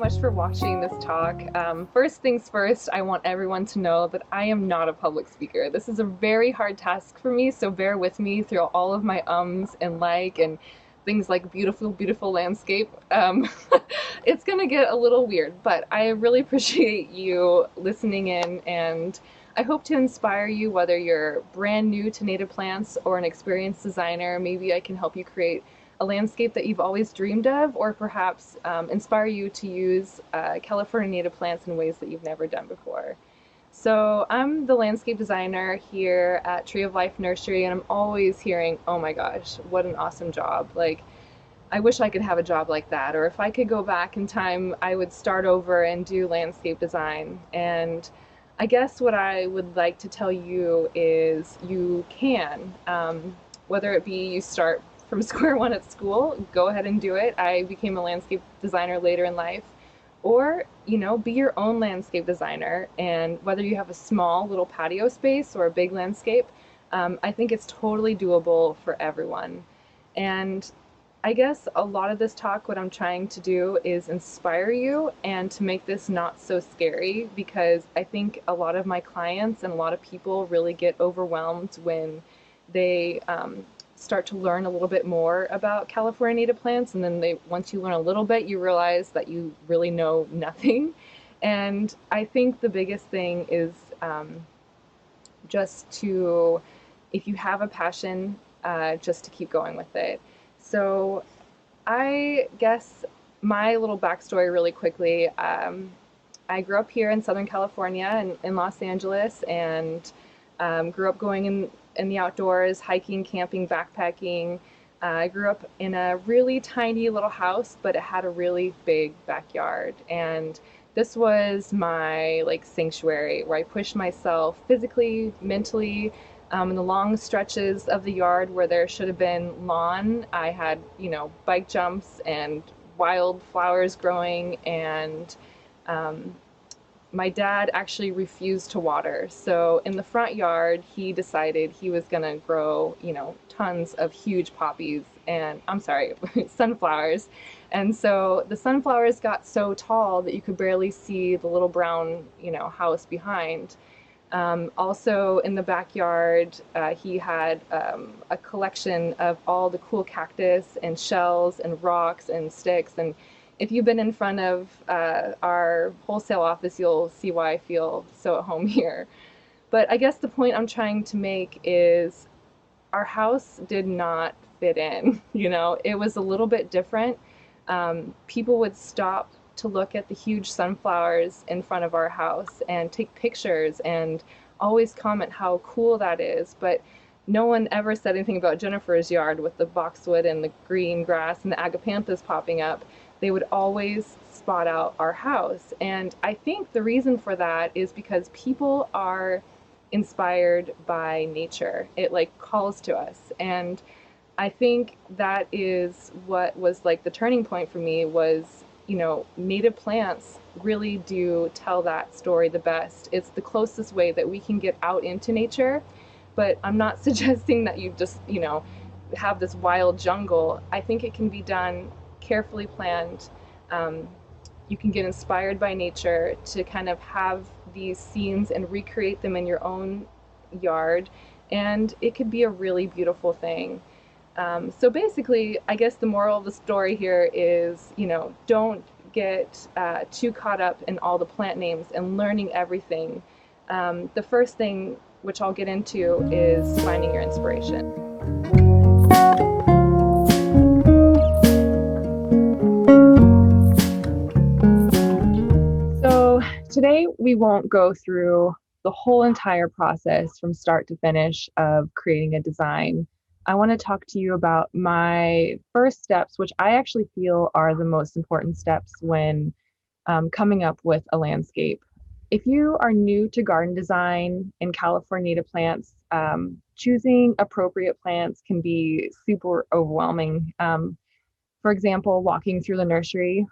much for watching this talk. First things first, I want everyone to know that I am not a public speaker. This is a very hard task for me, so bear with me through all of my ums and and things like beautiful, beautiful landscape. It's gonna get a little weird, but I really appreciate you listening in, and I hope to inspire you whether you're brand new to native plants or an experienced designer. Maybe I can help you create a landscape that you've always dreamed of, or perhaps inspire you to use California native plants in ways that you've never done before. So I'm the landscape designer here at Tree of Life Nursery, and I'm always hearing, oh my gosh, what an awesome job. Like, I wish I could have a job like that, or if I could go back in time, I would start over and do landscape design. And I guess what I would like to tell you is you can, whether it be you start from square one at school, go ahead and do it. I became a landscape designer later in life. Or, be your own landscape designer. And whether you have a small little patio space or a big landscape, I think it's totally doable for everyone. And I guess a lot of this talk, what I'm trying to do is inspire you and to make this not so scary, because I think a lot of my clients and a lot of people really get overwhelmed when they start to learn a little bit more about California native plants, and then once you learn a little bit, you realize that you really know nothing. And I think the biggest thing is just to, if you have a passion, just to keep going with it. So I guess my little backstory really quickly, I grew up here in Southern California in Los Angeles, and grew up going in the outdoors, hiking, camping, backpacking. I grew up in a really tiny little house, but it had a really big backyard. And this was my sanctuary where I pushed myself physically, mentally, in the long stretches of the yard where there should have been lawn. I had, bike jumps and wild flowers growing, and my dad actually refused to water. So in the front yard, he decided he was gonna grow, tons of huge poppies and, I'm sorry, sunflowers. And so the sunflowers got so tall that you could barely see the little brown, house behind. Also in the backyard, he had a collection of all the cool cactus and shells and rocks and sticks. And if you've been in front of our wholesale office, you'll see why I feel so at home here. But I guess the point I'm trying to make is our house did not fit in. It was a little bit different. People would stop to look at the huge sunflowers in front of our house and take pictures and always comment how cool that is. But no one ever said anything about Jennifer's yard with the boxwood and the green grass and the agapanthus popping up. They would always spot out our house. And I think the reason for that is because people are inspired by nature. It calls to us. And I think that is what was the turning point for me was, native plants really do tell that story the best. It's the closest way that we can get out into nature. But I'm not suggesting that you just, have this wild jungle. I think it can be done carefully planned. You can get inspired by nature to kind of have these scenes and recreate them in your own yard, and it could be a really beautiful thing. So basically, I guess the moral of the story here is, don't get too caught up in all the plant names and learning everything. The first thing, which I'll get into, is finding your inspiration. So today we won't go through the whole entire process from start to finish of creating a design. I want to talk to you about my first steps, which I actually feel are the most important steps when coming up with a landscape. If you are new to garden design in California native plants, choosing appropriate plants can be super overwhelming. For example, walking through the nursery,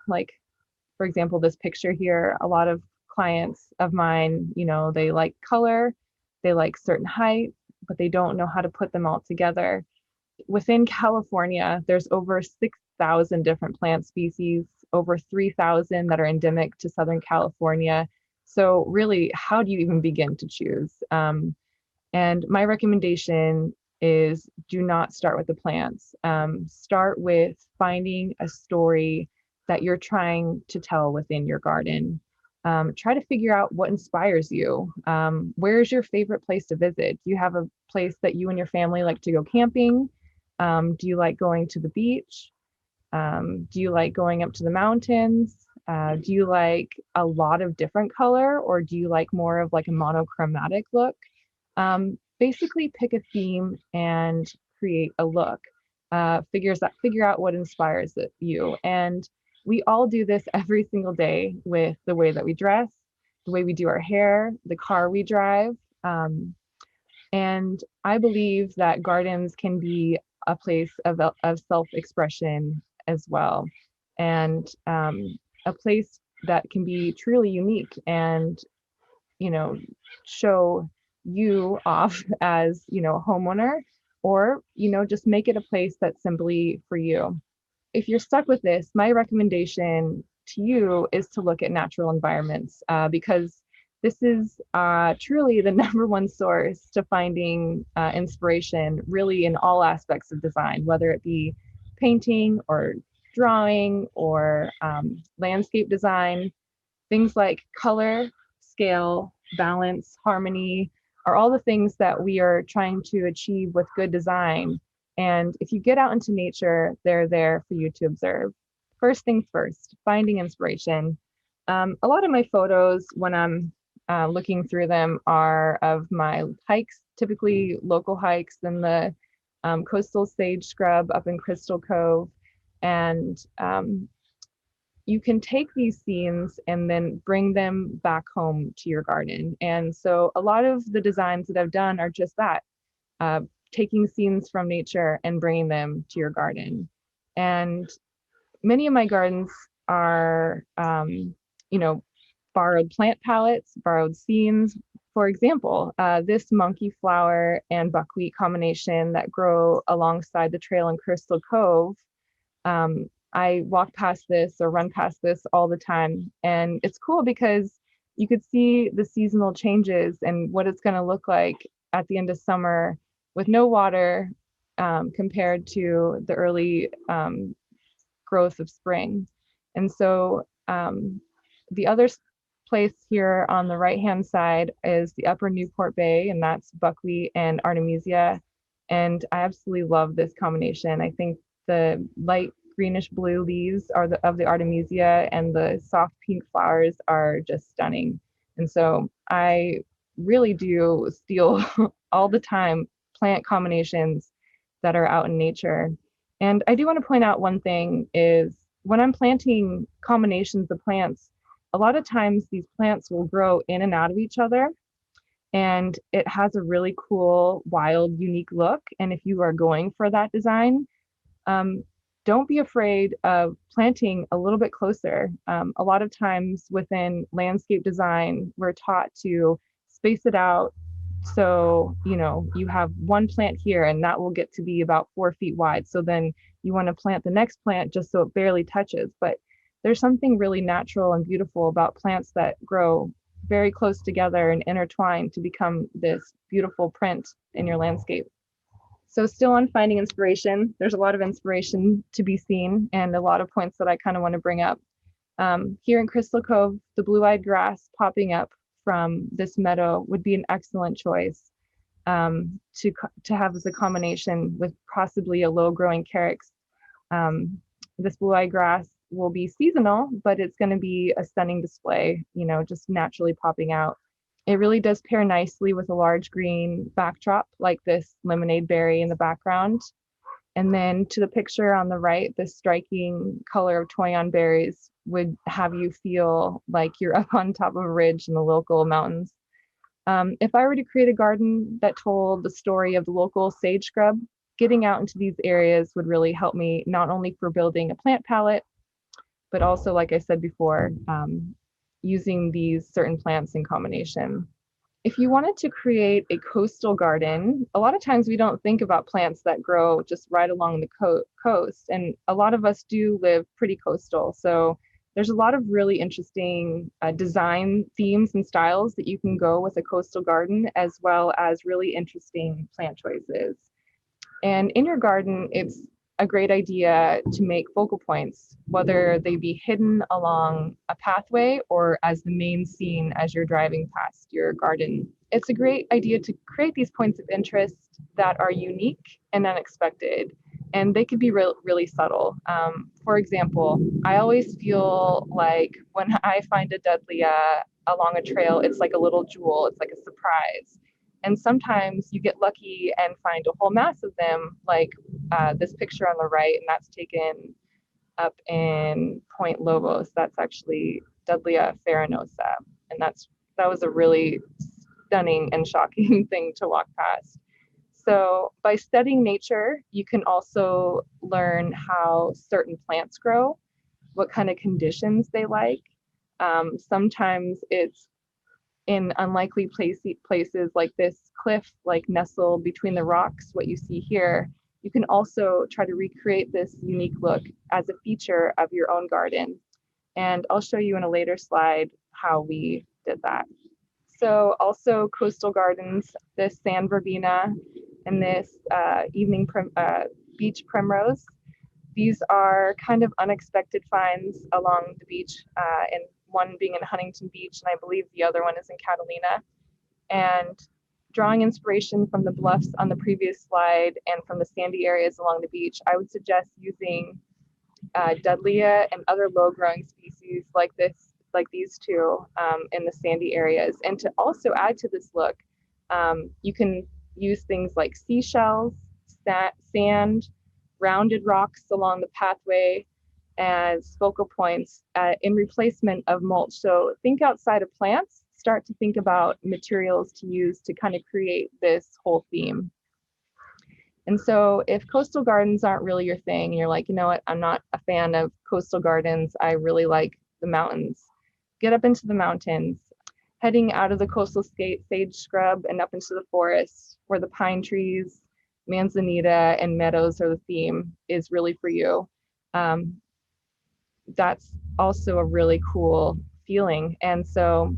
for example, this picture here, a lot of clients of mine, they like color, they like certain height, but they don't know how to put them all together. Within California, there's over 6,000 different plant species, over 3,000 that are endemic to Southern California. So really, how do you even begin to choose? And my recommendation is do not start with the plants. Start with finding a story that you're trying to tell within your garden. Try to figure out what inspires you. Where's your favorite place to visit? Do you have a place that you and your family like to go camping? Do you like going to the beach? Do you like going up to the mountains? Do you like a lot of different color, or do you like more of like a monochromatic look? Basically pick a theme and create a look. Figure out what inspires you. And we all do this every single day with the way that we dress, the way we do our hair, the car we drive. And I believe that gardens can be a place of self-expression as well, and a place that can be truly unique and, you know, show you off as, you know, a homeowner, or, you know, just make it a place that's simply for you. If you're stuck with this, my recommendation to you is to look at natural environments, because this is truly the number one source to finding inspiration really in all aspects of design, whether it be painting or drawing or landscape design. Things like color, scale, balance, harmony are all the things that we are trying to achieve with good design. And if you get out into nature, they're there for you to observe. First things first, finding inspiration. A lot of my photos, when I'm looking through them, are of my hikes, typically local hikes in the coastal sage scrub up in Crystal Cove. And you can take these scenes and then bring them back home to your garden. And so a lot of the designs that I've done are just that, taking scenes from nature and bringing them to your garden. And many of my gardens are, you know, borrowed plant palettes, borrowed scenes. For example, this monkey flower and buckwheat combination that grow alongside the trail in Crystal Cove, I walk past this or run past this all the time. And it's cool because you could see the seasonal changes and what it's going to look like at the end of summer with no water, compared to the early growth of spring. And so the other place here on the right-hand side is the Upper Newport Bay, and that's buckwheat and artemisia. And I absolutely love this combination. I think the light greenish blue leaves are of the artemisia, and the soft pink flowers are just stunning. And so I really do steal all the time plant combinations that are out in nature. And I do want to point out one thing is when I'm planting combinations of plants, a lot of times these plants will grow in and out of each other, and it has a really cool, wild, unique look. And if you are going for that design, don't be afraid of planting a little bit closer. A lot of times within landscape design, we're taught to space it out. So, you know, you have one plant here and that will get to be about 4 feet wide. So then you want to plant the next plant just so it barely touches. But there's something really natural and beautiful about plants that grow very close together and intertwine to become this beautiful print in your landscape. So still on finding inspiration, there's a lot of inspiration to be seen and a lot of points that I kind of want to bring up. Here in Crystal Cove, the blue-eyed grass popping up from this meadow would be an excellent choice to have as a combination with possibly a low-growing carex. This blue-eyed grass will be seasonal, but it's going to be a stunning display, you know, just naturally popping out. It really does pair nicely with a large green backdrop like this lemonade berry in the background. And then to the picture on the right, this striking color of toyon berries would have you feel like you're up on top of a ridge in the local mountains. If I were to create a garden that told the story of the local sage scrub, getting out into these areas would really help me, not only for building a plant palette, but also, like I said before, using these certain plants in combination. If you wanted to create a coastal garden, a lot of times we don't think about plants that grow just right along the coast. And a lot of us do live pretty coastal. So there's a lot of really interesting design themes and styles that you can go with a coastal garden, as well as really interesting plant choices. And in your garden, it's a great idea to make focal points, whether they be hidden along a pathway or as the main scene as you're driving past your garden. It's a great idea to create these points of interest that are unique and unexpected. And they could be really subtle. For example, I always feel like when I find a Dudleya along a trail, it's like a little jewel, it's like a surprise. And sometimes you get lucky and find a whole mass of them, like this picture on the right, and that's taken up in Point Lobos. That's actually Dudleya farinosa, and that was a really stunning and shocking thing to walk past. So by studying nature, you can also learn how certain plants grow, what kind of conditions they like. Sometimes it's in unlikely places like this cliff, like nestled between the rocks, what you see here. You can also try to recreate this unique look as a feature of your own garden. And I'll show you in a later slide how we did that. So also coastal gardens, this sand verbena and this beach primrose. These are kind of unexpected finds along the beach, and one being in Huntington Beach, and I believe the other one is in Catalina. And drawing inspiration from the bluffs on the previous slide and from the sandy areas along the beach, I would suggest using Dudleya and other low-growing species like these two in the sandy areas. And to also add to this look, you can use things like seashells, sand, rounded rocks along the pathway as focal points in replacement of mulch. So think outside of plants, start to think about materials to use to kind of create this whole theme. And so if coastal gardens aren't really your thing, and you're like, you know what, I'm not a fan of coastal gardens, I really like the mountains, get up into the mountains, heading out of the coastal sage scrub and up into the forest where the pine trees, manzanita, and meadows are the theme is really for you. That's also a really cool feeling. And so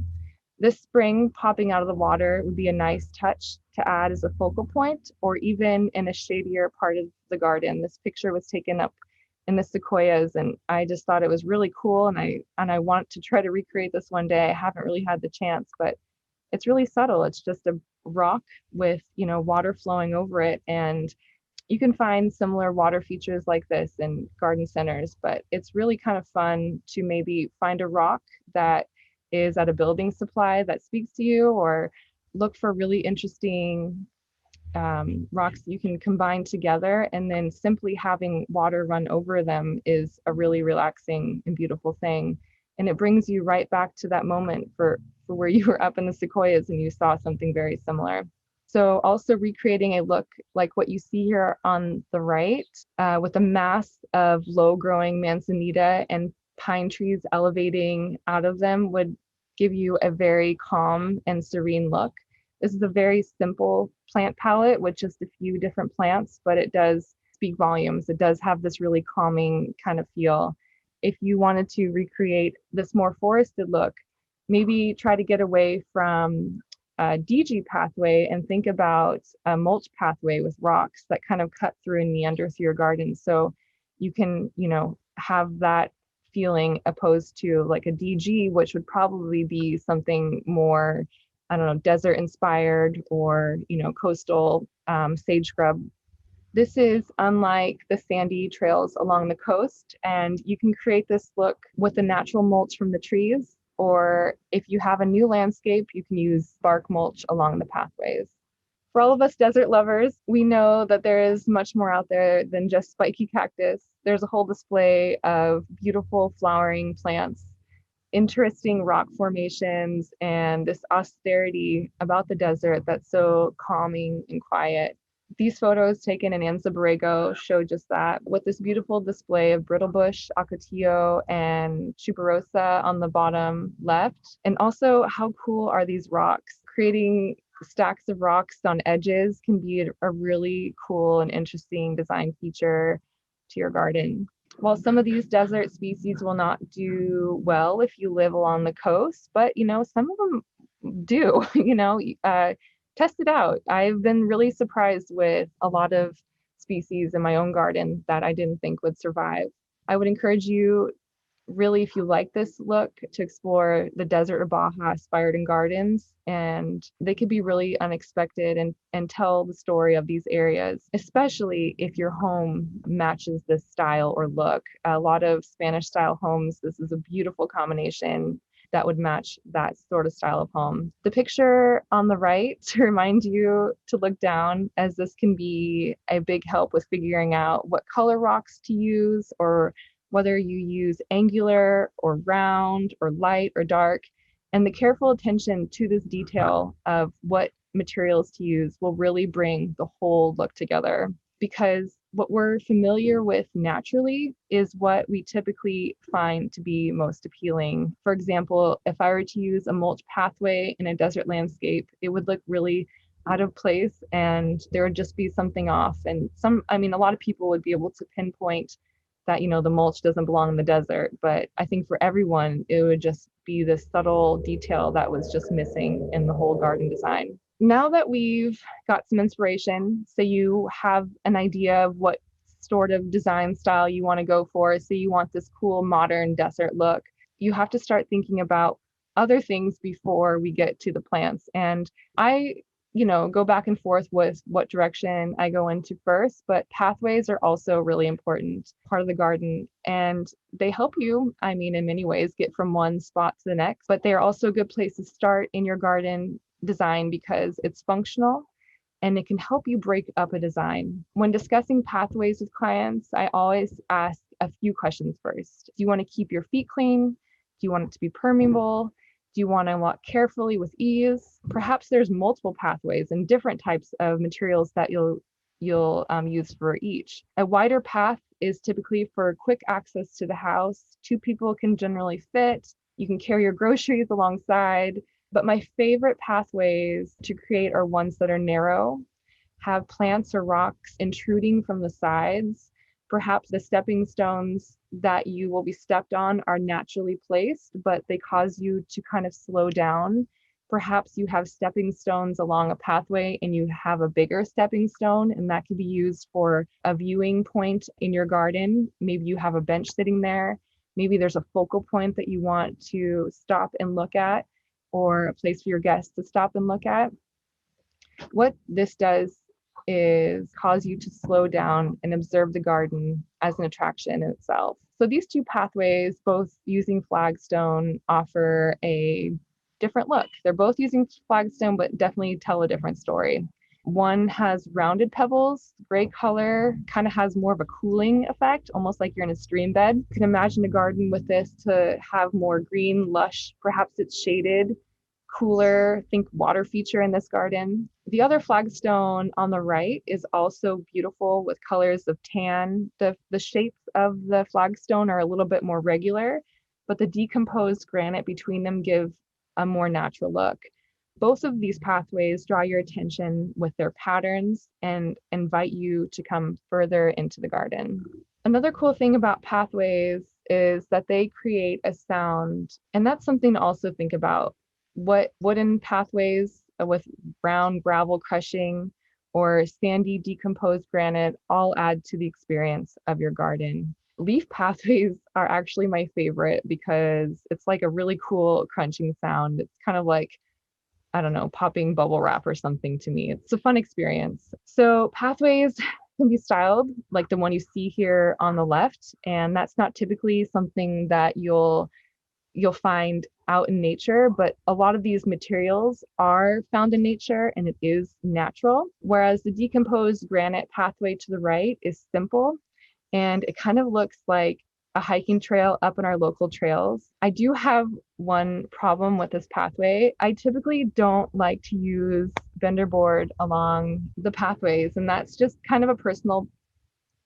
this spring, popping out of the water would be a nice touch to add as a focal point, or even in a shadier part of the garden. This picture was taken up in the sequoias, and I just thought it was really cool, and I want to try to recreate this one day. I haven't really had the chance, but it's really subtle. It's just a rock with, water flowing over it, and you can find similar water features like this in garden centers, but it's really kind of fun to maybe find a rock that is at a building supply that speaks to you, or look for really interesting rocks you can combine together, and then simply having water run over them is a really relaxing and beautiful thing. And it brings you right back to that moment for where you were up in the sequoias and you saw something very similar. So also recreating a look like what you see here on the right, with a mass of low-growing manzanita and pine trees elevating out of them, would give you a very calm and serene look. This is a very simple plant palette with just a few different plants, but it does speak volumes. It does have this really calming kind of feel. If you wanted to recreate this more forested look, maybe try to get away from a DG pathway and think about a mulch pathway with rocks that kind of cut through and meander through your garden. So you can, have that feeling opposed to like a DG, which would probably be something more, I don't know, desert inspired, or, coastal sage scrub. This is unlike the sandy trails along the coast, and you can create this look with the natural mulch from the trees, or if you have a new landscape, you can use bark mulch along the pathways. For all of us desert lovers, we know that there is much more out there than just spiky cactus. There's a whole display of beautiful flowering plants, interesting rock formations, and this austerity about the desert that's so calming and quiet. These photos taken in Anza Borrego show just that, with this beautiful display of brittlebush, ocotillo, and tuberosa on the bottom left. And also, how cool are these rocks creating stacks of rocks on edges can be a really cool and interesting design feature to your garden. While some of these desert species will not do well if you live along the coast, but some of them do. Test it out. I've been really surprised with a lot of species in my own garden that I didn't think would survive. I would encourage you, really, if you like this look, to explore the desert or Baja inspired gardens, and they could be really unexpected and tell the story of these areas, especially if your home matches this style or look. A lot of Spanish style homes, this is a beautiful combination that would match that sort of style of home. The picture on the right to remind you to look down, as this can be a big help with figuring out what color rocks to use, or whether you use angular or round or light or dark. And the careful attention to this detail of what materials to use will really bring the whole look together, because what we're familiar with naturally is what we typically find to be most appealing. For example, if I were to use a mulch pathway in a desert landscape, it would look really out of place and there would just be something off. And a lot of people would be able to pinpoint that, the mulch doesn't belong in the desert. But I think for everyone, it would just be this subtle detail that was just missing in the whole garden design. Now that we've got some inspiration, so you have an idea of what sort of design style you want to go for, so you want this cool modern desert look, you have to start thinking about other things before we get to the plants. And I go back and forth with what direction I go into first, but pathways are also a really important part of the garden, and they help you, in many ways, get from one spot to the next, but they are also a good place to start in your garden design because it's functional and it can help you break up a design. When discussing pathways with clients, I always ask a few questions first. Do you want to keep your feet clean? Do you want it to be permeable? Do you want to walk carefully with ease? Perhaps there's multiple pathways and different types of materials that you'll use for each. A wider path is typically for quick access to the house. 2 people can generally fit. You can carry your groceries alongside. But my favorite pathways to create are ones that are narrow, have plants or rocks intruding from the sides. Perhaps the stepping stones that you will be stepped on are naturally placed, but they cause you to kind of slow down. Perhaps you have stepping stones along a pathway and you have a bigger stepping stone, and that could be used for a viewing point in your garden. Maybe you have a bench sitting there. Maybe there's a focal point that you want to stop and look at, or a place for your guests to stop and look at. What this does is cause you to slow down and observe the garden as an attraction in itself. So these 2 pathways, both using flagstone, offer a different look. They're both using flagstone, but definitely tell a different story. One has rounded pebbles, gray color, kind of has more of a cooling effect, almost like you're in a stream bed. You can imagine a garden with this to have more green, lush, perhaps it's shaded, cooler, think water feature in this garden. The other flagstone on the right is also beautiful with colors of tan. The shapes of the flagstone are a little bit more regular, but the decomposed granite between them give a more natural look. Both of these pathways draw your attention with their patterns and invite you to come further into the garden. Another cool thing about pathways is that they create a sound, and that's something to also think about. What wooden pathways with brown gravel crushing or sandy decomposed granite all add to the experience of your garden. Leaf pathways are actually my favorite because it's like a really cool crunching sound. It's kind of like, I don't know, popping bubble wrap or something to me. It's a fun experience. So pathways can be styled like the one you see here on the left, and that's not typically something that you'll find out in nature, but a lot of these materials are found in nature and it is natural. Whereas the decomposed granite pathway to the right is simple and it kind of looks like a hiking trail up in our local trails. I do have one problem with this pathway. I typically don't like to use vendor board along the pathways, and that's just kind of a personal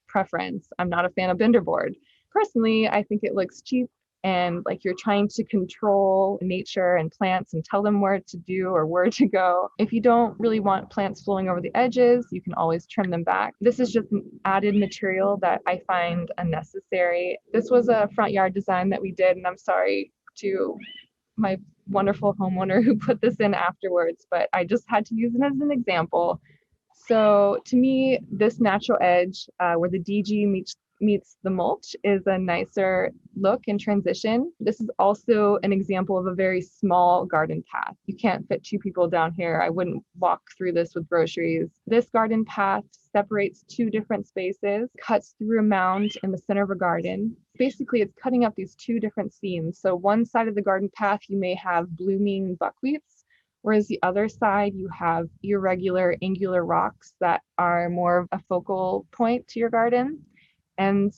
preference. I'm not a fan of vendor board. Personally, I think it looks cheap and like you're trying to control nature and plants and tell them where to do or where to go. If you don't really want plants flowing over the edges, you can always trim them back. This is just an added material that I find unnecessary. This was a front yard design that we did, and I'm sorry to my wonderful homeowner who put this in afterwards, but I just had to use it as an example. So to me, this natural edge where the DG meets the mulch is a nicer look and transition. This is also an example of a very small garden path. You can't fit two people down here. I wouldn't walk through this with groceries. This garden path separates two different spaces, cuts through a mound in the center of a garden. Basically, it's cutting up these two different seams. So one side of the garden path, you may have blooming buckwheats, whereas the other side, you have irregular angular rocks that are more of a focal point to your garden. And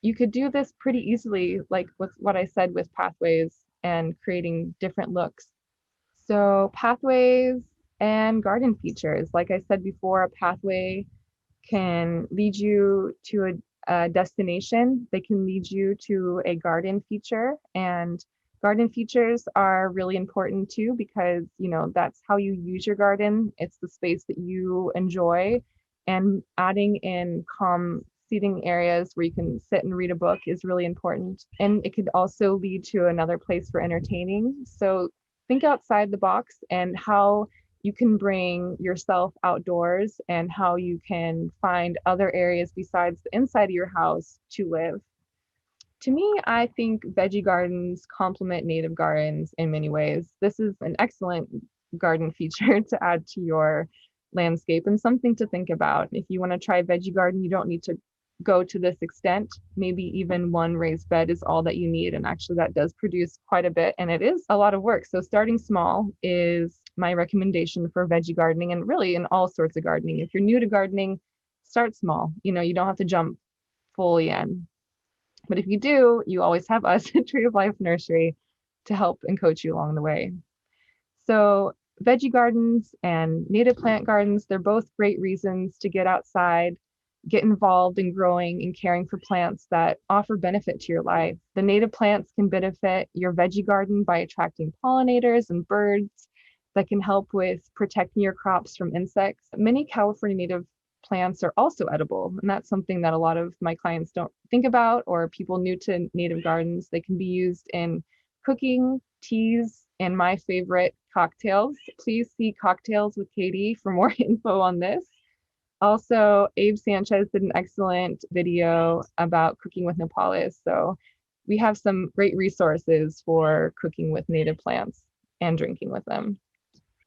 you could do this pretty easily, like with what I said with pathways and creating different looks. So pathways and garden features. Like I said before, a pathway can lead you to a destination. They can lead you to a garden feature, and garden features are really important too, because that's how you use your garden. It's the space that you enjoy, and adding in calm seating areas where you can sit and read a book is really important. And it could also lead to another place for entertaining. So think outside the box and how you can bring yourself outdoors and how you can find other areas besides the inside of your house to live. To me, I think veggie gardens complement native gardens in many ways. This is an excellent garden feature to add to your landscape and something to think about. If you want to try veggie garden, you don't need to go to this extent. Maybe even one raised bed is all that you need. And actually that does produce quite a bit, and it is a lot of work. So starting small is my recommendation for veggie gardening, and really in all sorts of gardening. If you're new to gardening, start small. You don't have to jump fully in. But if you do, you always have us at Tree of Life Nursery to help and coach you along the way. So veggie gardens and native plant gardens, they're both great reasons to get outside, get involved in growing and caring for plants that offer benefit to your life. The native plants can benefit your veggie garden by attracting pollinators and birds that can help with protecting your crops from insects. Many California native plants are also edible, and that's something that a lot of my clients don't think about, or people new to native gardens. They can be used in cooking, teas, and my favorite, cocktails. Please see Cocktails with Katie for more info on this. Also, Abe Sanchez did an excellent video about cooking with nopales. So we have some great resources for cooking with native plants and drinking with them.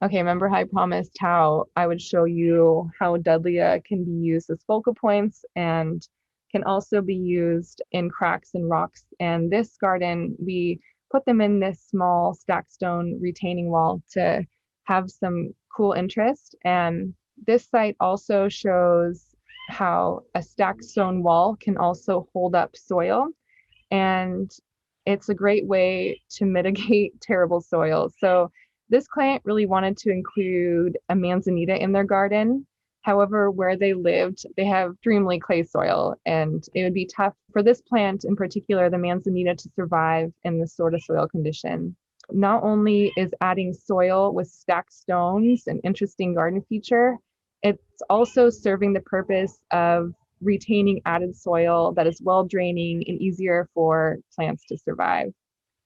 Okay, remember how I promised how I would show you how Dudleya can be used as focal points and can also be used in cracks and rocks. And this garden, we put them in this small stack stone retaining wall to have some cool interest. And this site also shows how a stacked stone wall can also hold up soil. And it's a great way to mitigate terrible soil. So this client really wanted to include a manzanita in their garden. However, where they lived, they have extremely clay soil, and it would be tough for this plant in particular, the manzanita, to survive in this sort of soil condition. Not only is adding soil with stacked stones an interesting garden feature, it's also serving the purpose of retaining added soil that is well draining and easier for plants to survive.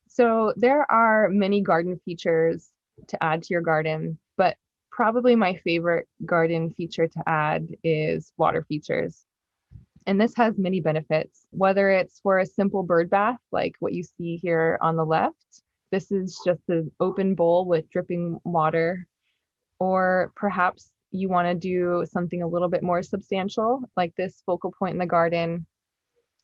So there are many garden features to add to your garden, but probably my favorite garden feature to add is water features. And this has many benefits, whether it's for a simple bird bath, like what you see here on the left. This is just an open bowl with dripping water, or perhaps you want to do something a little bit more substantial, like this focal point in the garden,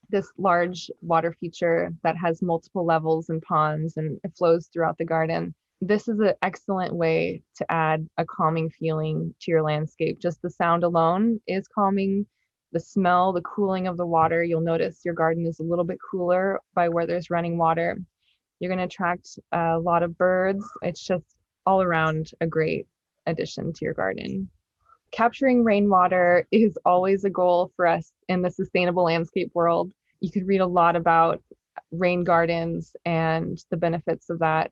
this large water feature that has multiple levels and ponds, and it flows throughout the garden. This is an excellent way to add a calming feeling to your landscape. Just the sound alone is calming. The smell, the cooling of the water, you'll notice your garden is a little bit cooler by where there's running water. You're going to attract a lot of birds. It's just all around a great addition to your garden. Capturing rainwater is always a goal for us in the sustainable landscape world. You could read a lot about rain gardens and the benefits of that.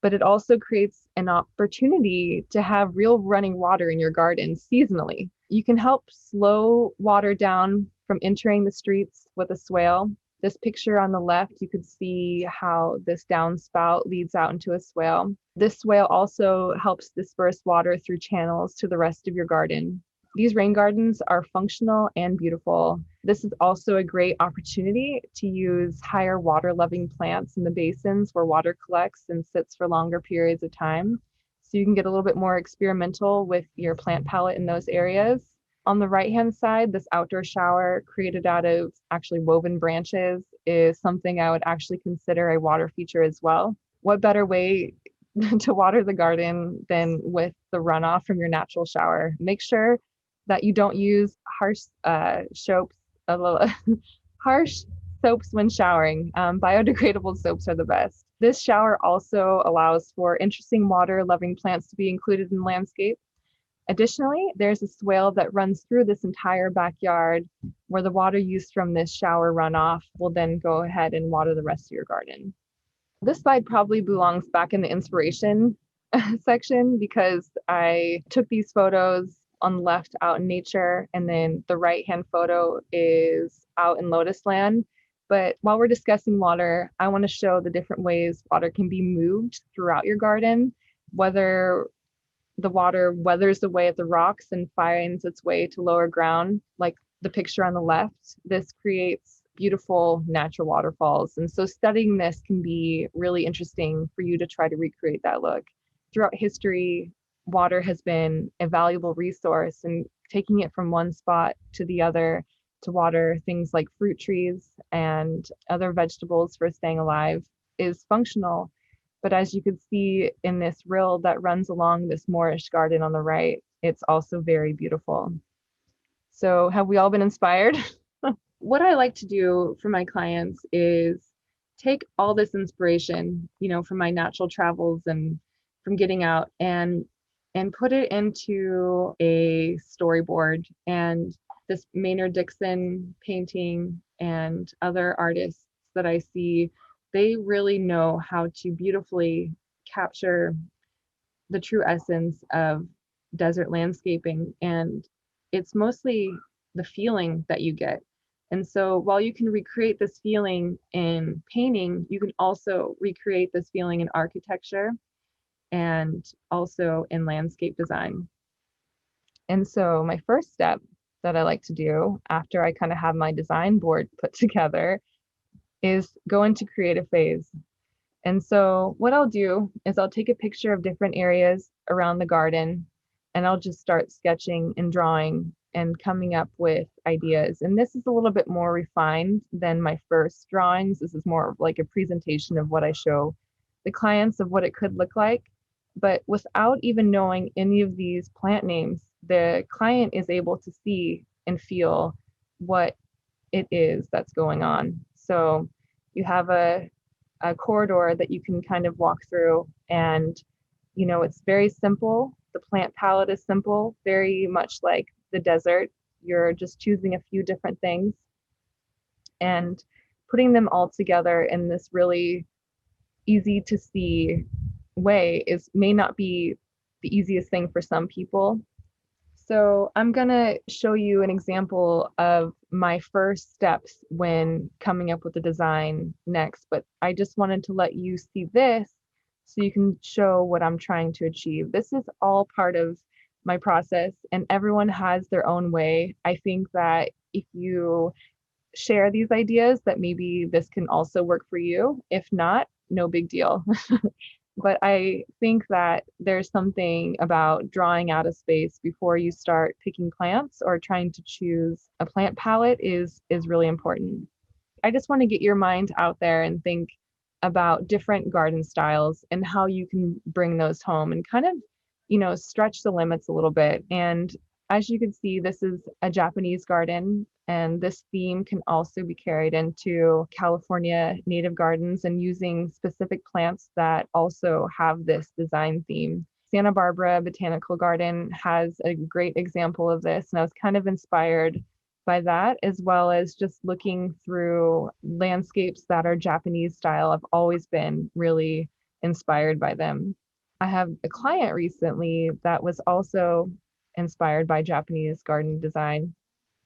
But it also creates an opportunity to have real running water in your garden seasonally. You can help slow water down from entering the streets with a swale. This picture on the left, you could see how this downspout leads out into a swale. This swale also helps disperse water through channels to the rest of your garden. These rain gardens are functional and beautiful. This is also a great opportunity to use higher water loving plants in the basins where water collects and sits for longer periods of time. So you can get a little bit more experimental with your plant palette in those areas. On the right-hand side, this outdoor shower created out of actually woven branches is something I would actually consider a water feature as well. What better way to water the garden than with the runoff from your natural shower? Make sure that you don't use soaps, harsh soaps when showering. Biodegradable soaps are the best. This shower also allows for interesting water-loving plants to be included in the landscape. Additionally, there's a swale that runs through this entire backyard where the water used from this shower runoff will then go ahead and water the rest of your garden. This slide probably belongs back in the inspiration section because I took these photos on the left out in nature, and then the right hand photo is out in lotus land. But while we're discussing water, I want to show the different ways water can be moved throughout your garden, whether the water weathers away at the rocks and finds its way to lower ground, like the picture on the left. This creates beautiful natural waterfalls. And so studying this can be really interesting for you to try to recreate that look. Throughout history, water has been a valuable resource, and taking it from one spot to the other to water things like fruit trees and other vegetables for staying alive is functional. But as you can see in this rill that runs along this Moorish garden on the right, it's also very beautiful. So have we all been inspired? What I like to do for my clients is take all this inspiration, from my natural travels and from getting out and put it into a storyboard. And this Maynard Dixon painting and other artists that I see, they really know how to beautifully capture the true essence of desert landscaping. And it's mostly the feeling that you get. And so while you can recreate this feeling in painting, you can also recreate this feeling in architecture and also in landscape design. And so my first step that I like to do after I kind of have my design board put together is go into creative phase. And so what I'll do is I'll take a picture of different areas around the garden, and I'll just start sketching and drawing and coming up with ideas. And this is a little bit more refined than my first drawings. This is more like a presentation of what I show the clients of what it could look like. But without even knowing any of these plant names, the client is able to see and feel what it is that's going on. So you have a corridor that you can kind of walk through, and it's very simple. The plant palette is simple, very much like the desert. You're just choosing a few different things and putting them all together in this really easy to see way may not be the easiest thing for some people. So I'm gonna show you an example of my first steps when coming up with the design next, but I just wanted to let you see this so you can show what I'm trying to achieve. This is all part of my process, and everyone has their own way. I think that if you share these ideas, that maybe this can also work for you. If not, no big deal. But I think that there's something about drawing out a space before you start picking plants or trying to choose a plant palette is really important. I just want to get your mind out there and think about different garden styles and how you can bring those home and kind of, stretch the limits a little bit. And as you can see, this is a Japanese garden, and this theme can also be carried into California native gardens and using specific plants that also have this design theme. Santa Barbara Botanical Garden has a great example of this, and I was kind of inspired by that, as well as just looking through landscapes that are Japanese style. I've always been really inspired by them. I have a client recently that was also inspired by Japanese garden design.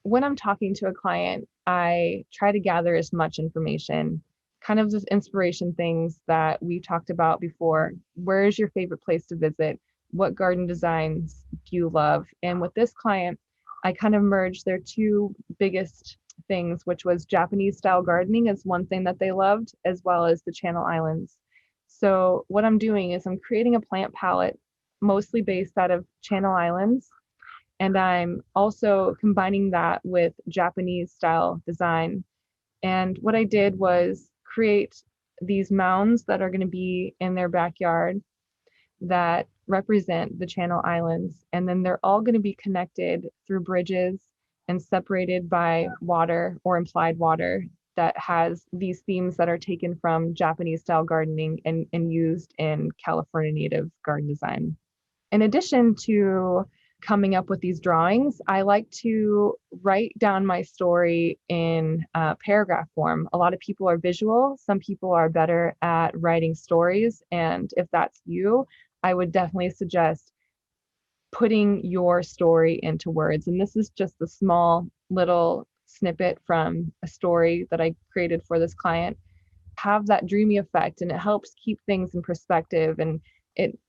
When I'm talking to a client, I try to gather as much information, kind of just inspiration things that we talked about before. Where is your favorite place to visit? What garden designs do you love? And with this client, I kind of merged their two biggest things, which was Japanese style gardening is one thing that they loved, as well as the Channel Islands. So what I'm doing is I'm creating a plant palette mostly based out of Channel Islands, and I'm also combining that with Japanese style design. And what I did was create these mounds that are going to be in their backyard that represent the Channel Islands. And then they're all going to be connected through bridges and separated by water or implied water that has these themes that are taken from Japanese style gardening and used in California native garden design. In addition to coming up with these drawings, I like to write down my story in paragraph form. A lot of people are visual, some people are better at writing stories. And if that's you, I would definitely suggest putting your story into words. And this is just a small little snippet from a story that I created for this client. Have that dreamy effect, and it helps keep things in perspective. And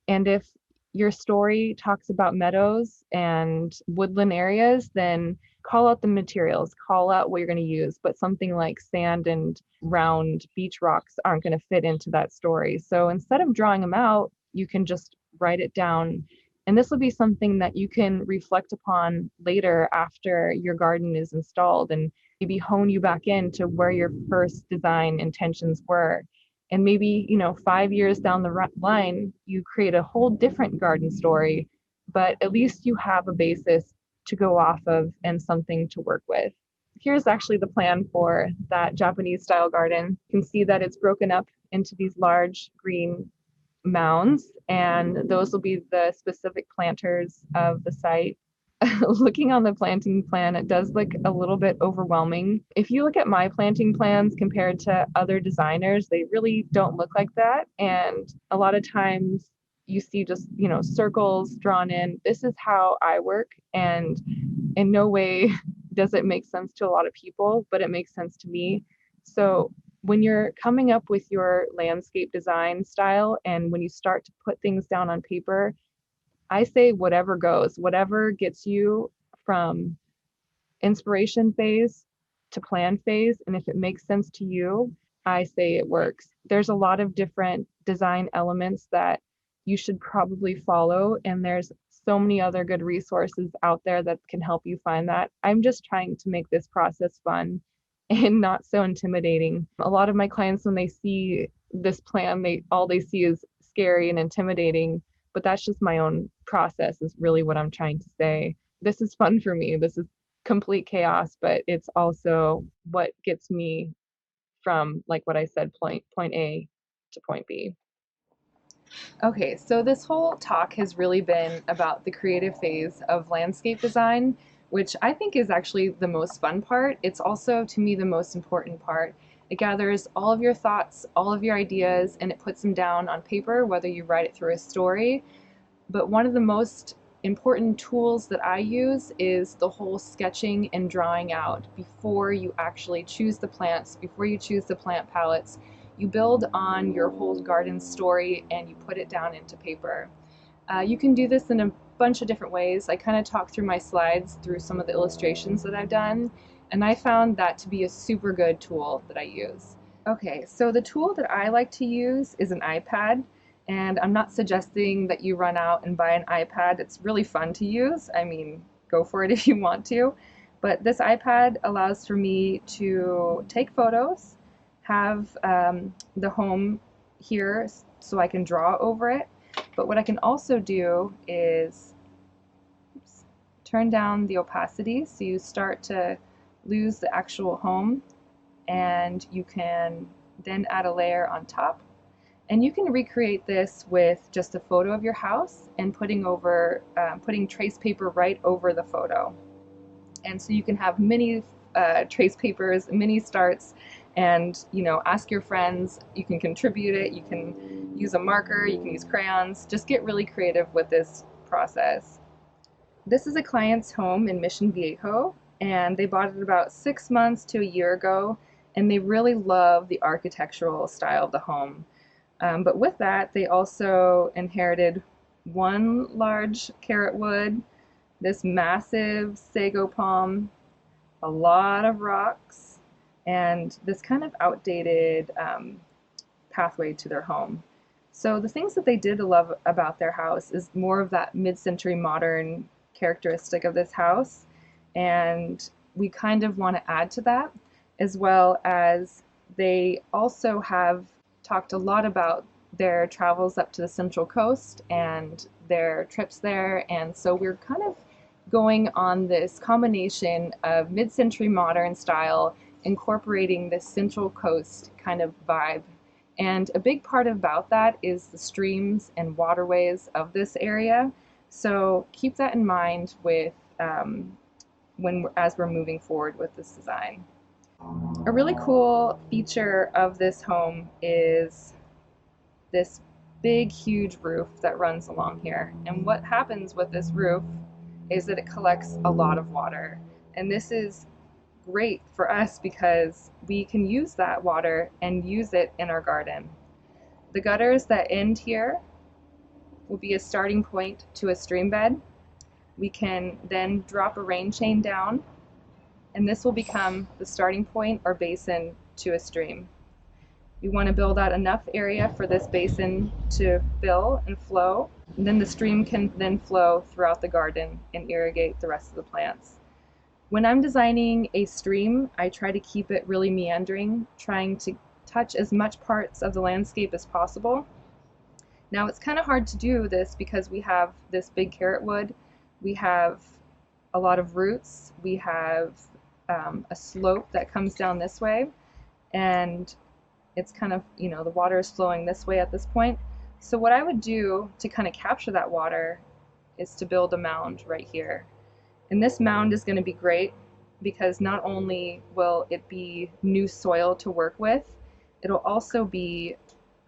if your story talks about meadows and woodland areas, then call out the materials, call out what you're going to use, but something like sand and round beach rocks aren't going to fit into that story. So instead of drawing them out, you can just write it down. And this will be something that you can reflect upon later after your garden is installed, and maybe hone you back into where your first design intentions were. And maybe, 5 years down the line, you create a whole different garden story, but at least you have a basis to go off of and something to work with. Here's actually the plan for that Japanese style garden. You can see that it's broken up into these large green mounds, and those will be the specific planters of the site. Looking on the planting plan, it does look a little bit overwhelming. If you look at my planting plans compared to other designers, they really don't look like that. And a lot of times you see just, circles drawn in. This is how I work, and in no way does it make sense to a lot of people, but it makes sense to me. So when you're coming up with your landscape design style and when you start to put things down on paper, I say whatever goes, whatever gets you from inspiration phase to plan phase. And if it makes sense to you, I say it works. There's a lot of different design elements that you should probably follow. And there's so many other good resources out there that can help you find that. I'm just trying to make this process fun and not so intimidating. A lot of my clients, when they see this plan, all they see is scary and intimidating, but that's just my own process is really what I'm trying to say. This is fun for me. This is complete chaos, but it's also what gets me from, like what I said, point A to point B. Okay, so this whole talk has really been about the creative phase of landscape design, which I think is actually the most fun part. It's also, to me, the most important part. It gathers all of your thoughts, all of your ideas, and it puts them down on paper, whether you write it through a story. But one of the most important tools that I use is the whole sketching and drawing out before you actually choose the plants, before you choose the plant palettes. You build on your whole garden story and you put it down into paper. You can do this in a bunch of different ways. I kind of talk through my slides through some of the illustrations that I've done, and I found that to be a super good tool that I use. Okay, so the tool that I like to use is an iPad, and I'm not suggesting that you run out and buy an iPad. It's really fun to use. I mean, go for it if you want to. But this iPad allows for me to take photos, have the home here so I can draw over it. But what I can also do is turn down the opacity so you start to lose the actual home, and you can then add a layer on top. And you can recreate this with just a photo of your house and putting trace paper right over the photo. And so you can have mini trace papers, mini starts, and ask your friends. You can contribute it. You can use a marker. You can use crayons. Just get really creative with this process. This is a client's home in Mission Viejo, and they bought it about 6 months to a year ago, and they really love the architectural style of the home. But with that, they also inherited one large carrot wood, this massive sago palm, a lot of rocks, and this kind of outdated pathway to their home. So the things that they did love about their house is more of that mid-century modern characteristic of this house, and we kind of want to add to that, as well as they also have talked a lot about their travels up to the Central Coast and their trips there, and so we're kind of going on this combination of mid-century modern style incorporating this Central Coast kind of vibe. And a big part about that is the streams and waterways of this area. So keep that in mind with as we're moving forward with this design. A really cool feature of this home is this big, huge roof that runs along here. And what happens with this roof is that it collects a lot of water. And this is great for us because we can use that water and use it in our garden. The gutters that end here will be a starting point to a stream bed. We can then drop a rain chain down, and this will become the starting point or basin to a stream. We want to build out enough area for this basin to fill and flow, and then the stream can then flow throughout the garden and irrigate the rest of the plants. When I'm designing a stream, I try to keep it really meandering, trying to touch as much parts of the landscape as possible. Now it's kind of hard to do this because we have this big carrot wood, we have a lot of roots, we have a slope that comes down this way, and it's kind of, the water is flowing this way at this point. So what I would do to kind of capture that water is to build a mound right here. And this mound is going to be great because not only will it be new soil to work with, it'll also be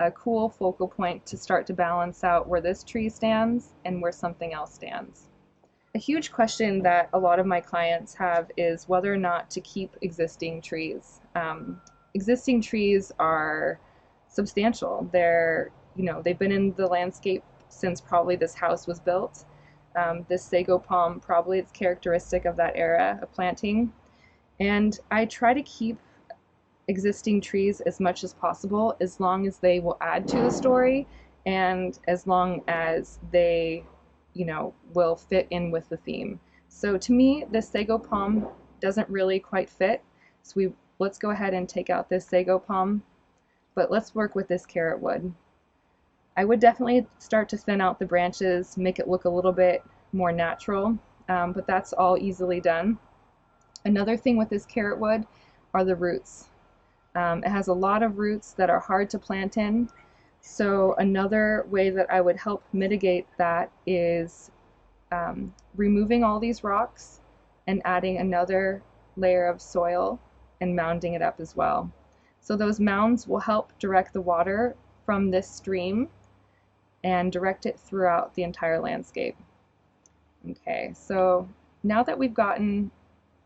a cool focal point to start to balance out where this tree stands and where something else stands. A huge question that a lot of my clients have is whether or not to keep existing trees. Existing trees are substantial. They've been in the landscape since probably this house was built. This sago palm, probably it's characteristic of that era of planting. And I try to keep existing trees as much as possible, as long as they will add to the story and as long as they, will fit in with the theme. So to me, this sago palm doesn't really quite fit. So let's go ahead and take out this sago palm, but let's work with this carrot wood. I would definitely start to thin out the branches, make it look a little bit more natural, but that's all easily done. Another thing with this carrot wood are the roots. It has a lot of roots that are hard to plant in, so another way that I would help mitigate that is removing all these rocks and adding another layer of soil and mounding it up as well. So those mounds will help direct the water from this stream and direct it throughout the entire landscape. Okay, so now that we've gotten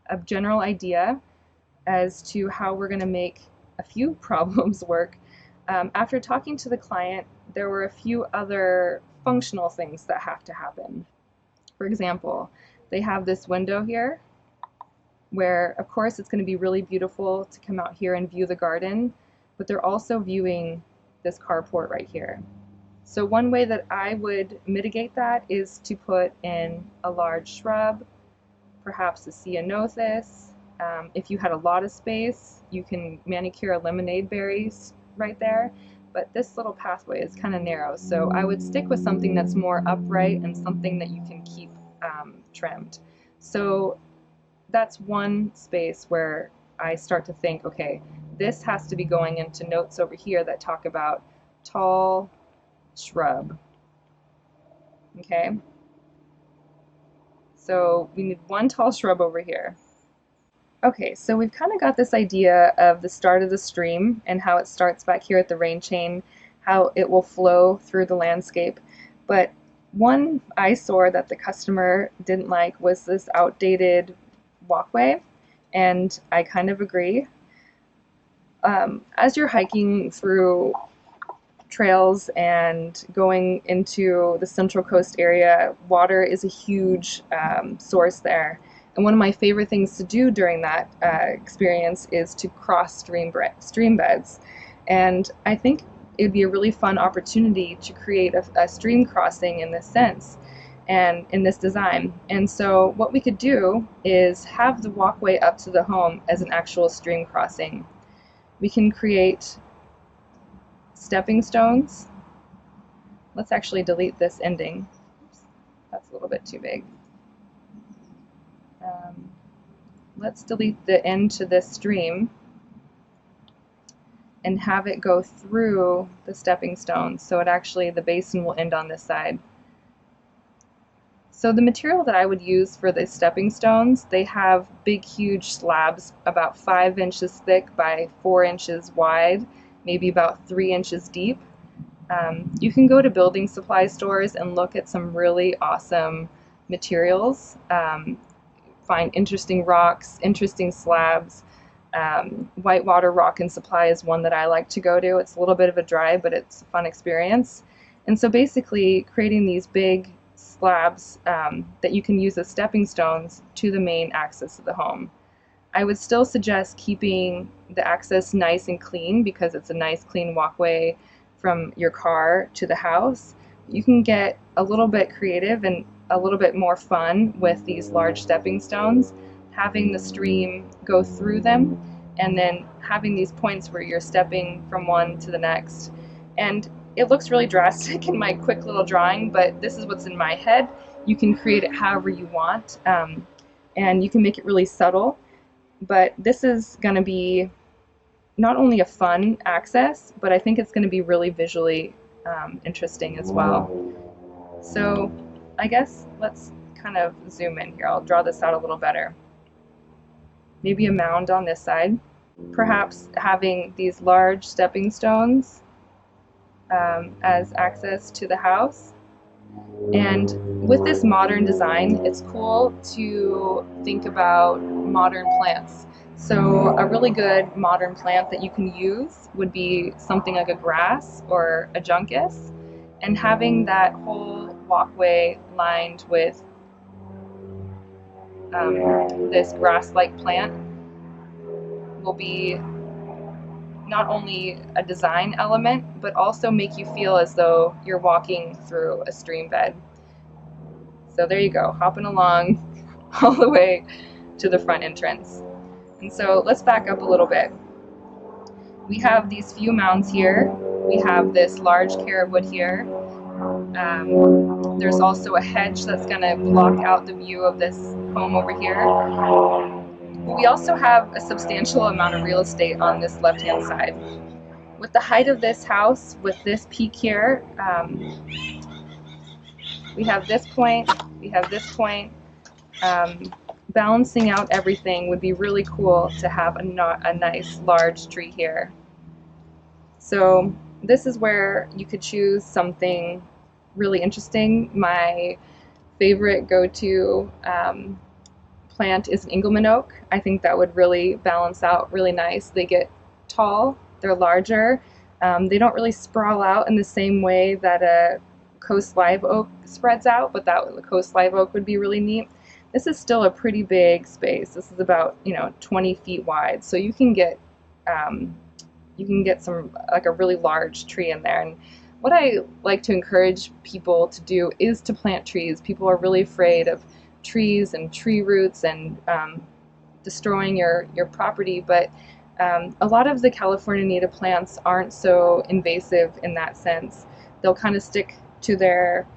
a general idea as to how we're going to make a few problems work, after talking to the client, there were a few other functional things that have to happen. For example, they have this window here where, of course, it's going to be really beautiful to come out here and view the garden, but they're also viewing this carport right here. So one way that I would mitigate that is to put in a large shrub, perhaps a ceanothus. If you had a lot of space, you can manicure lemonade berries right there, but this little pathway is kind of narrow, so I would stick with something that's more upright and something that you can keep trimmed. So that's one space where I start to think, okay, this has to be going into notes over here that talk about tall shrub. Okay, So we need one tall shrub over here. Okay, so we've kind of got this idea of the start of the stream and how it starts back here at the rain chain, how it will flow through the landscape. But one eyesore that the customer didn't like was this outdated walkway, and I kind of agree. As you're hiking through trails and going into the Central Coast area, water is a huge source there. And one of my favorite things to do during that experience is to cross stream beds. And I think it would be a really fun opportunity to create a stream crossing in this sense and in this design. And so what we could do is have the walkway up to the home as an actual stream crossing. We can create stepping stones. Let's actually delete this ending. Oops, that's a little bit too big. Let's delete the end to this stream and have it go through the stepping stones, so it actually, the basin will end on this side. So the material that I would use for the stepping stones, they have big huge slabs about 5 inches thick by 4 inches wide, maybe about 3 inches deep. You can go to building supply stores and look at some really awesome materials. Find interesting rocks, interesting slabs. Whitewater Rock and Supply is one that I like to go to. It's a little bit of a drive, but it's a fun experience. And so basically creating these big slabs that you can use as stepping stones to the main access of the home. I would still suggest keeping the access nice and clean because it's a nice clean walkway from your car to the house. You can get a little bit creative and a little bit more fun with these large stepping stones, having the stream go through them and then having these points where you're stepping from one to the next. And it looks really drastic in my quick little drawing, but this is what's in my head. You can create it however you want, and you can make it really subtle. But this is going to be not only a fun access, but I think it's going to be really visually interesting as well. So I guess let's kind of zoom in here. I'll draw this out a little better. Maybe a mound on this side. Perhaps having these large stepping stones as access to the house. And with this modern design, it's cool to think about modern plants. So a really good modern plant that you can use would be something like a grass or a juncus, and having that whole walkway lined with this grass-like plant will be not only a design element, but also make you feel as though you're walking through a stream bed. So there you go, hopping along all the way to the front entrance. And so let's back up a little bit. We have these few mounds here. We have this large carrot wood here. There's also a hedge that's going to block out the view of this home over here. We also have a substantial amount of real estate on this left-hand side. With the height of this house, with this peak here, we have this point, we have this point. Balancing out everything would be really cool to have a nice large tree here. So this is where you could choose something really interesting. My favorite go-to plant is an Engelmann oak. I think that would really balance out really nice. They get tall, they're larger, they don't really sprawl out in the same way that a coast live oak spreads out, but that the coast live oak would be really neat. This is still a pretty big space. This is about 20 feet wide, so you can get some like a really large tree in there. And what I like to encourage people to do is to plant trees. People are really afraid of trees and tree roots and destroying your property, but a lot of the California native plants aren't so invasive in that sense. They'll kind of stick to their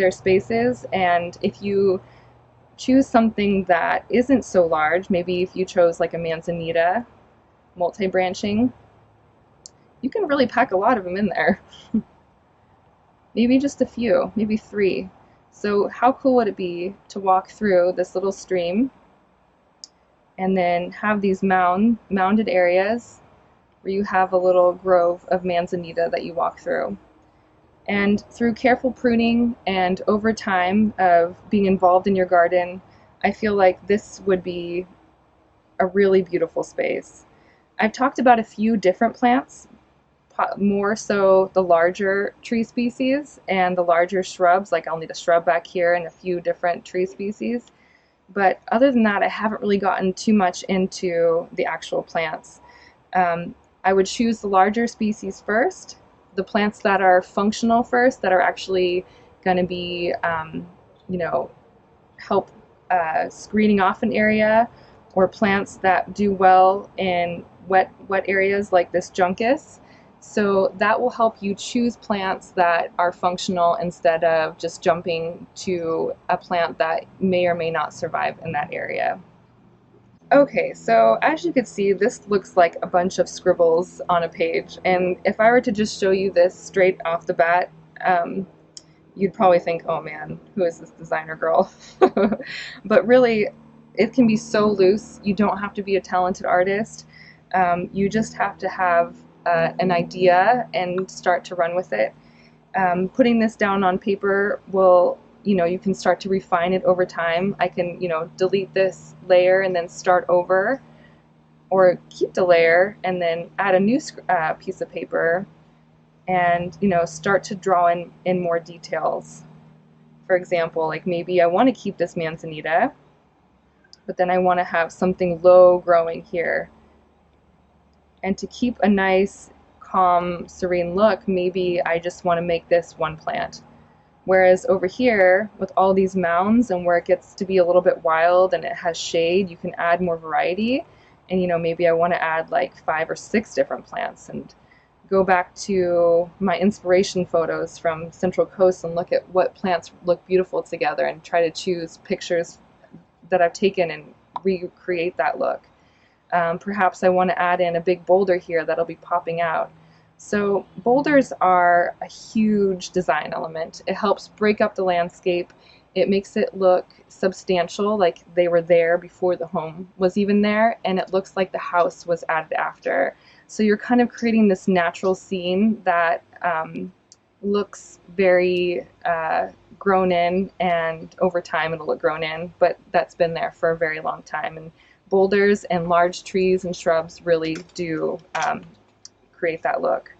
spaces, and if you choose something that isn't so large, maybe if you chose like a manzanita multi-branching, you can really pack a lot of them in there. Maybe just a few, maybe 3. So how cool would it be to walk through this little stream and then have these mounded areas where you have a little grove of manzanita that you walk through. And through careful pruning and over time of being involved in your garden, I feel like this would be a really beautiful space. I've talked about a few different plants, more so the larger tree species and the larger shrubs, like I'll need a shrub back here and a few different tree species. But other than that, I haven't really gotten too much into the actual plants. I would choose the larger species first, the plants that are functional first, that are actually going to be, help screening off an area, or plants that do well in wet areas like this juncus. So that will help you choose plants that are functional instead of just jumping to a plant that may or may not survive in that area. Okay, so as you can see, this looks like a bunch of scribbles on a page, and if I were to just show you this straight off the bat, you'd probably think, oh man, who is this designer girl? But really, it can be so loose. You don't have to be a talented artist. You just have to have an idea and start to run with it. Putting this down on paper will, you can start to refine it over time. I can, delete this layer and then start over, or keep the layer and then add a new piece of paper and, start to draw in more details. For example, like maybe I want to keep this manzanita, but then I want to have something low growing here. And to keep a nice, calm, serene look, maybe I just want to make this one plant. Whereas over here, with all these mounds and where it gets to be a little bit wild and it has shade, you can add more variety. And maybe I want to add like 5 or 6 different plants, and go back to my inspiration photos from Central Coast and look at what plants look beautiful together and try to choose pictures that I've taken and recreate that look. Perhaps I want to add in a big boulder here that'll be popping out. So boulders are a huge design element. It helps break up the landscape. It makes it look substantial, like they were there before the home was even there, and it looks like the house was added after. So you're kind of creating this natural scene that looks very grown in, and over time it'll look grown in, but that's been there for a very long time. And boulders and large trees and shrubs really do create that look.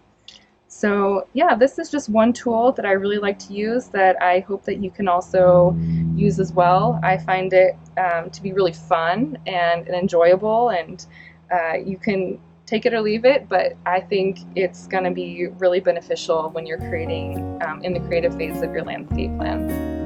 So yeah, this is just one tool that I really like to use that I hope that you can also use as well. I find it to be really fun and enjoyable, and you can take it or leave it, but I think it's going to be really beneficial when you're creating in the creative phase of your landscape plan.